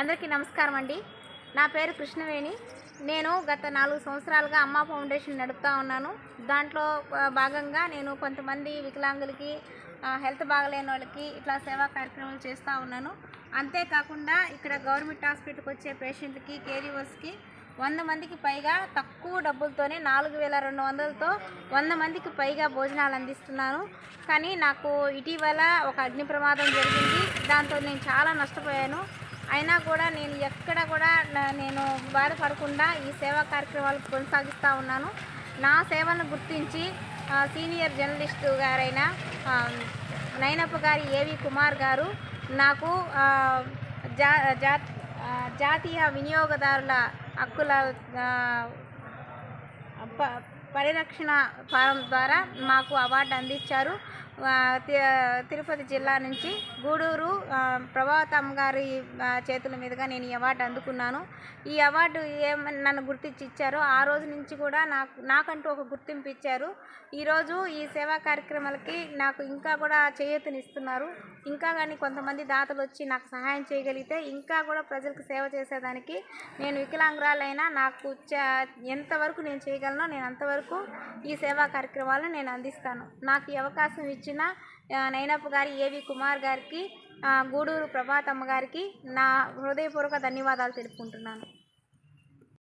అందరికీ నమస్కారం అండి. నా పేరు కృష్ణవేణి. నేను గత 4 సంవత్సరాలుగా అమ్మ ఫౌండేషన్ నడుపుతా ఉన్నాను. దాంట్లో భాగంగా నేను కొంతమంది వికలాంగులకి, హెల్త్ బాగలేని వాళ్ళకి ఇట్లా సేవా కార్యక్రమాలు చేస్తూ ఉన్నాను. అంతేకాకుండా ఇక్కడ గవర్నమెంట్ హాస్పిటల్కి వచ్చే పేషెంట్కి, కేరీవర్స్కి 100 మందికి పైగా తక్కువ డబ్బులతోనే 4200తో 100 మందికి పైగా భోజనాలు అందిస్తున్నాను. కానీ నాకు ఇటీవల ఒక అగ్ని ప్రమాదం జరిగింది. దాంతో నేను చాలా నష్టపోయాను. అయినా కూడా నేను ఎక్కడ కూడా నేను బాధపడకుండా ఈ సేవా కార్యక్రమాలు కొనసాగిస్తూ ఉన్నాను. నా సేవలను గుర్తించి సీనియర్ జర్నలిస్టు గారైన నైనప్ప గారి ఏవి కుమార్ గారు నాకు జాతీయ వినియోగదారుల హక్కుల పరిరక్షణ ఫారం ద్వారా మాకు అవార్డు అందించారు. తిరుపతి జిల్లా నుంచి గూడూరు ప్రభావతమ్మ గారి చేతుల మీదుగా నేను ఈ అవార్డు అందుకున్నాను. ఈ అవార్డు నన్ను గుర్తించి ఇచ్చారో ఆ రోజు నుంచి కూడా నాకంటూ ఒక గుర్తింపు ఇచ్చారు. ఈరోజు ఈ సేవా కార్యక్రమాలకి నాకు ఇంకా కూడా చేయూతనిస్తున్నారు. ఇంకా కానీ కొంతమంది దాతలు వచ్చి నాకు సహాయం చేయగలిగితే ఇంకా కూడా ప్రజలకు సేవ చేసేదానికి నేను వికలాంగురాలైనా నాకు ఎంతవరకు నేను చేయగలనో నేను అంతవరకు ఈ సేవా కార్యక్రమాలను నేను అందిస్తాను. నాకు ఈ అవకాశం ఇచ్చిన నైనప్ప గారి, ఏవి కుమార్ గారికి, గూడూరు ప్రభాతమ్మ గారికి నా హృదయపూర్వక ధన్యవాదాలు తెలుపుకుంటున్నాను.